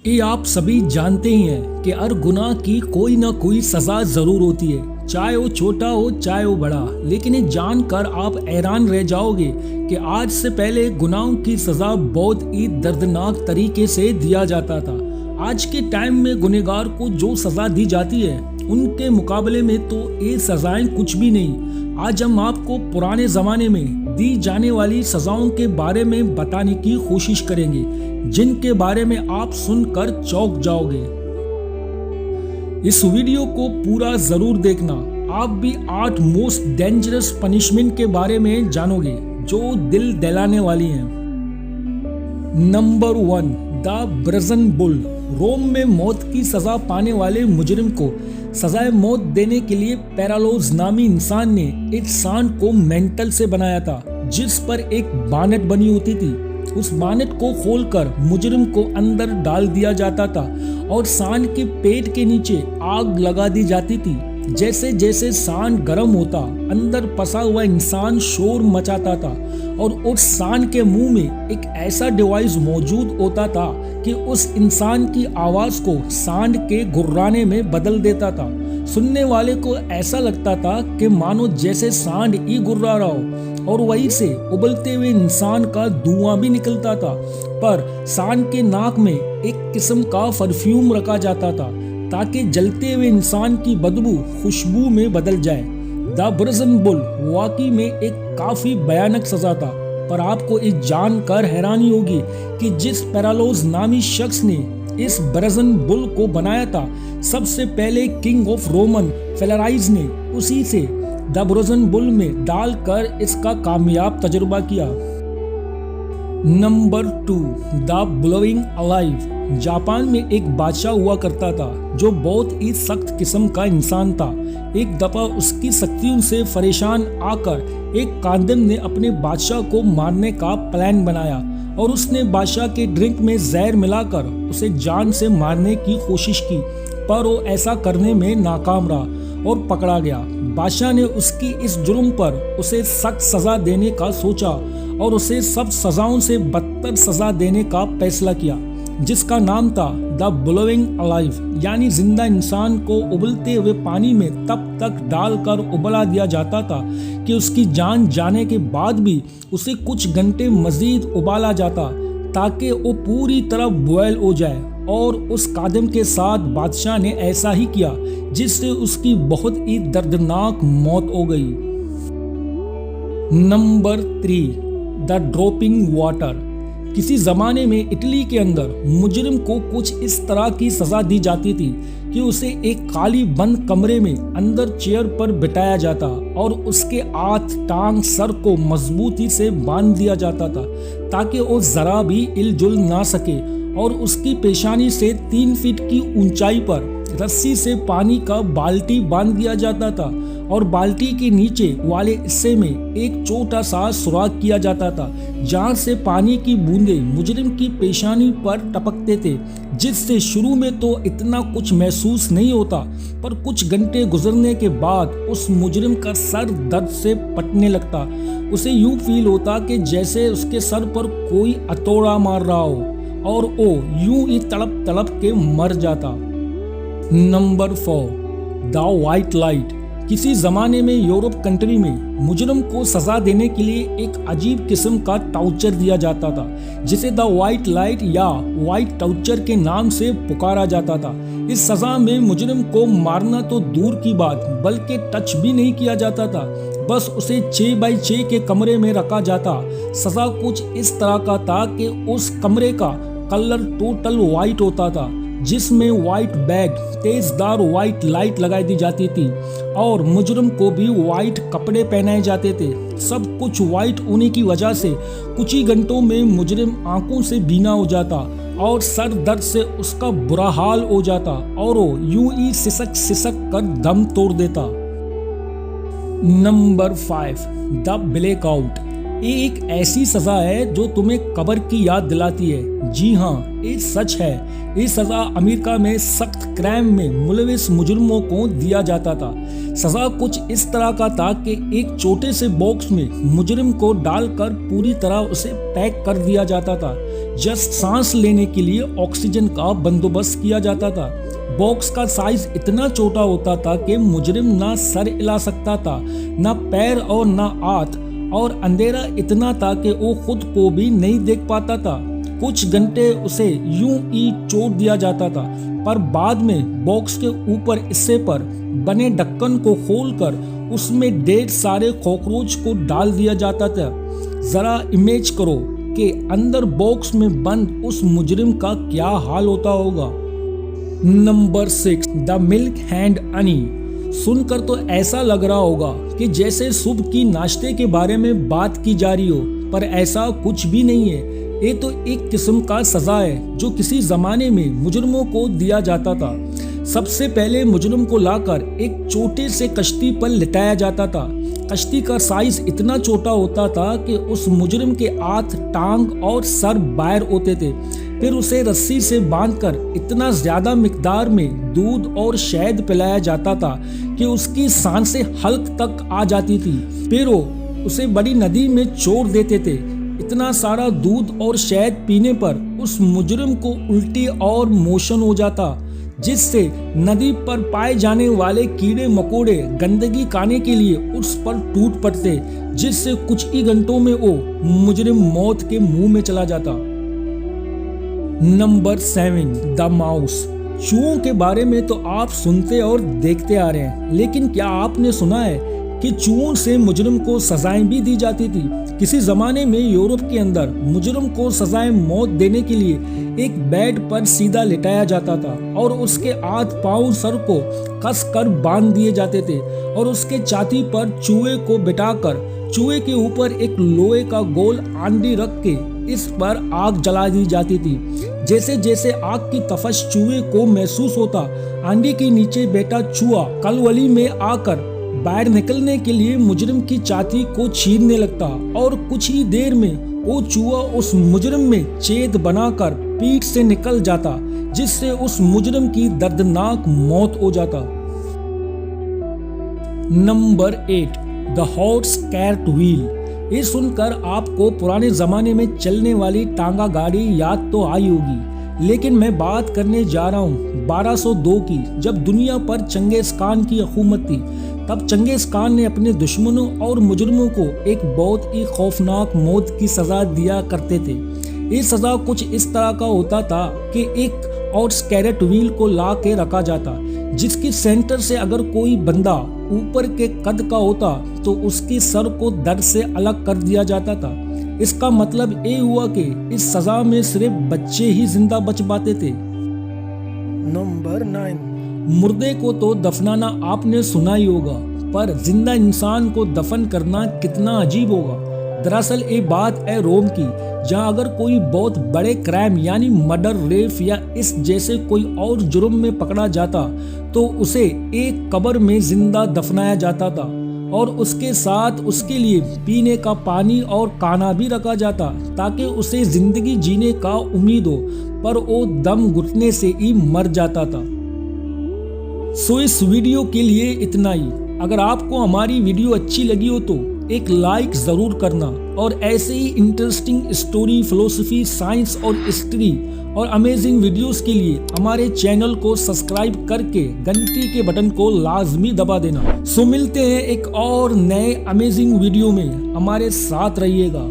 ये आप सभी जानते ही हैं कि हर गुनाह की कोई ना कोई सजा जरूर होती है, चाहे वो छोटा हो चाहे वो बड़ा। लेकिन ये जानकर आप हैरान रह जाओगे कि आज से पहले गुनाहों की सजा बहुत ही दर्दनाक तरीके से दिया जाता था। आज के टाइम में गुनहगार को जो सजा दी जाती है उनके मुकाबले में तो ये सजाएं कुछ भी नहीं। आज हम आपको पुराने जमाने में दी जाने वाली सजाओं के बारे में बताने की कोशिश करेंगे, जिनके बारे में आप सुनकर चौंक जाओगे। इस वीडियो को पूरा जरूर देखना, आप भी 8 मोस्ट डेंजरस पनिशमेंट के बारे में जानोगे जो दिल दहलाने वाली हैं। Number 1, the brazen bull. Rome में मौत की सजा पाने वाले मुजरिम को सजाए मौत देने के लिए पैरालोज नामी इंसान ने एक सांड को मेंटल से बनाया था, जिस पर एक बानेट बनी होती थी। उस बानेट को खोलकर मुजरिम को अंदर डाल दिया जाता था और सांड के पेट के नीचे आग लगा दी जाती थी। जैसे जैसे सांड गर्म होता, अंदर फंसा हुआ इंसान शोर मचाता था और उस सांड के मुंह में एक ऐसा डिवाइस मौजूद होता था कि उस इंसान की आवाज को सांड के गुर्राने में बदल देता था। सुनने वाले को ऐसा लगता था कि मानो जैसे सांड ही गुर्रा रहा हो, और वहीं से उबलते हुए इंसान का धुआं भी निकलता था। पर सांड के नाक में एक किस्म का परफ्यूम रखा जाता था ताकि जलते हुए इंसान की बदबू खुशबू में बदल जाए। द ब्रजन बुल वाकई में एक काफी भयानक सजा था, पर आपको ये जानकर हैरानी होगी कि जिस पैरालोज नामी शख्स ने इस ब्रजन बुल को बनाया था, सबसे पहले किंग ऑफ रोमन फेलराइज ने उसी से द ब्रजन बुल में डालकर इसका कामयाब तजुर्बा किया। Number 2, the blowing alive. Japan में एक बादशाह हुआ करता था जो बहुत ही सख्त किस्म का इंसान था। एक दफा उसकी शक्तियों से परेशान आकर एक कादिम ने अपने बादशाह को मारने का प्लान बनाया और उसने बादशाह के ड्रिंक में जहर मिलाकर उसे जान से मारने की कोशिश की, पर वो ऐसा करने में नाकाम रहा और पकड़ा गया। बादशाह ने उसकी इस जुर्म पर उसे सख्त सजा देने का सोचा और उसे सब सजाओं से बदतर सजा देने का फैसला किया, जिसका नाम था द ब्लोइंग अलाइव, यानी जिंदा इंसान को उबलते हुए पानी में तब तक डालकर उबला दिया जाता था कि उसकी जान जाने के बाद भी उसे कुछ घंटे मजीद उबाला जाता ताकि वो पूरी तरह बॉयल हो जाए। और उस कादिम के साथ बादशाह ने ऐसा ही किया, जिससे उसकी बहुत ही दर्दनाक मौत हो गई। Number 3, the dropping water. किसी जमाने में इटली के अंदर मुजरिम को कुछ इस तरह की सजा दी जाती थी कि उसे एक खाली बंद कमरे में अंदर चेयर पर बिठाया जाता और उसके हाथ, टांग, सर को मजबूती से बांध दिया जाता था ताकि वो जरा भी हिलजुल ना सके, और उसकी पेशानी से 3 फीट की ऊंचाई पर रस्सी से पानी का बाल्टी बांध दिया जाता था और बाल्टी के नीचे वाले हिस्से में एक छोटा सा सुराख किया जाता था जहां से पानी की बूंदें मुजरिम की पेशानी पर टपकते थे, जिससे शुरू में तो इतना कुछ महसूस नहीं होता, पर कुछ घंटे गुजरने के बाद उस मुजरिम का सर दर्द से फटने लगता। उसे यूं फील होता कि जैसे उसके सर पर कोई हथौड़ा मार रहा हो और वो यूं ही तड़प तड़प के मर जाता। Number 4, the white light. किसी जमाने में यूरोप कंट्री में मुजरिम को सजा देने के लिए एक अजीब किस्म का टार्चर दिया जाता था, जिसे द व्हाइट लाइट या व्हाइट टार्चर के नाम से पुकारा जाता था। इस सजा में मुजरिम को मारना तो दूर की बात, बल्कि टच भी नहीं किया जाता था, बस उसे 6x6 के कमरे में रखा जाता। सजा कुछ इस तरह का था कि उस कमरे का कलर टोटल व्हाइट होता था, जिसमें व्हाइट बैग, तेजदार व्हाइट लाइट लगाई दी जाती थी और मुजरिम को भी व्हाइट कपड़े पहनाए जाते थे। सब कुछ व्हाइट होने की वजह से कुछ ही घंटों में मुजरिम आंखों से बीना हो जाता और सर दर्द से उसका बुरा हाल हो जाता और वो यूं ही सिसक सिसक कर दम तोड़ देता। Number 5, the blackout. ये एक ऐसी सजा है जो तुम्हें कब्र की याद दिलाती है। जी हाँ, ये सच है। ये सजा अमेरिका में सख्त क्राइम में मुलविस मुजरिमों को दिया जाता था। सजा कुछ इस तरह का था कि एक छोटे से बॉक्स में मुजरिम को डालकर पूरी तरह उसे पैक कर दिया जाता था। जस्ट सांस लेने के लिए ऑक्सीजन का बंदोबस्त किया जाता था। बॉक्स का साइज इतना छोटा होता था कि मुजरिम ना सर हिला सकता था, ना पैर और ना हाथ, और अंधेरा इतना था कि वो खुद को भी नहीं देख पाता था। कुछ घंटे उसे यूं ही छोड़ दिया जाता था, पर बाद में बॉक्स के ऊपर हिस्से पर बने ढक्कन को खोलकर उसमें ढेर सारे कॉकरोच को डाल दिया जाता था। जरा इमेज करो कि अंदर बॉक्स में बंद उस मुजरिम का क्या हाल होता होगा। Number 6, the milk hand Honey. सुनकर तो ऐसा लग रहा होगा कि जैसे सुबह की नाश्ते के बारे में बात की जा रही हो, पर ऐसा कुछ भी नहीं है। ये तो एक किस्म का सजा है जो किसी जमाने में मुजरिमों को दिया जाता था। सबसे पहले मुजरिम को लाकर एक छोटे से कश्ती पर लिटाया जाता था। कश्ती का साइज इतना छोटा होता था कि उस मुजरिम के हाथ, टांग और सर बाहर होते थे। फिर उसे रस्सी से बांधकर इतना ज्यादा मिकदार में दूध और शहद पिलाया जाता था कि उसकी सांसें हल्क तक आ जाती थी। फिर वो उसे बड़ी नदी में छोड़ देते थे। इतना सारा दूध और शहद पीने पर उस मुजरिम को उल्टी और मोशन हो जाता, जिससे नदी पर पाए जाने वाले कीड़े मकोड़े गंदगी खाने के लिए उस पर टूट पड़ते, जिससे कुछ ही घंटों में वो मुजरिम मौत के मुंह में चला जाता। Number 7, the mouse. चूहों के बारे में तो आप सुनते और देखते आ रहे हैं, लेकिन क्या आपने सुना है कि चूहों से मुजरिम को सजाएं भी दी जाती थी? किसी जमाने में यूरोप के अंदर मुजरिम को सजाए मौत देने के लिए एक बेड पर सीधा लिटाया जाता था और उसके हाथ पांव सर को कस कर बांध दिए जाते थे और उसके छाती पर चूहे को बिठाकर चूहे के ऊपर एक लोहे का गोल आंडी रख के इस पर आग जला दी जाती थी। जैसे जैसे आग की तफश चूहे को महसूस होता, आंडी के नीचे बैठा चूहा कलवली में आकर बाहर निकलने के लिए मुजरिम की छाती को छीनने लगता और कुछ ही देर में वो चूहा उस मुजरिम में छेद बनाकर पीठ से निकल जाता, जिससे उस मुजरिम की दर्दनाक मौत हो जाता। Number 8, the horse carrot wheel. ये सुनकर आपको पुराने जमाने में चलने वाली टांगा गाड़ी याद तो आई होगी, लेकिन मैं बात करने जा रहा हूँ 1202 की, जब दुनिया पर चंगेज खान की हुकूमत थी। तब चंगेज खान ने अपने दुश्मनों और मुजरिमों को एक बहुत ही खौफनाक मौत की सजा दिया करते थे। ये सजा कुछ इस तरह का होता था कि एक हॉर्स कैरेट व्हील को ला के रखा जाता, जिसकी सेंटर से अगर कोई बंदा ऊपर के कद का होता तो उसकी सर को दर्द से अलग कर दिया जाता था। इसका मतलब ये हुआ कि इस सजा में सिर्फ बच्चे ही जिंदा बच पाते थे। नंबर 9, मुर्दे को तो दफनाना आपने सुना ही होगा, पर जिंदा इंसान को दफन करना कितना अजीब होगा। दरअसल ये बात है रोम की, जहां अगर कोई बहुत बड़े क्राइम यानी मर्डर, रेप या इस जैसे कोई और जुर्म में पकड़ा जाता तो उसे एक कब्र में जिंदा दफनाया जाता था और उसके साथ उसके लिए पीने का पानी और खाना भी रखा जाता, ताकि उसे जिंदगी जीने का उम्मीद हो, पर वो दम घुटने से ही मर जाता था। सो इस वीडियो के लिए इतना ही। अगर आपको हमारी वीडियो अच्छी लगी हो तो एक लाइक जरूर करना, और ऐसे ही इंटरेस्टिंग स्टोरी, फिलोसफी, साइंस और हिस्ट्री और अमेजिंग वीडियोस के लिए हमारे चैनल को सब्सक्राइब करके घंटी के बटन को लाजमी दबा देना। सो मिलते हैं एक और नए अमेजिंग वीडियो में, हमारे साथ रहिएगा।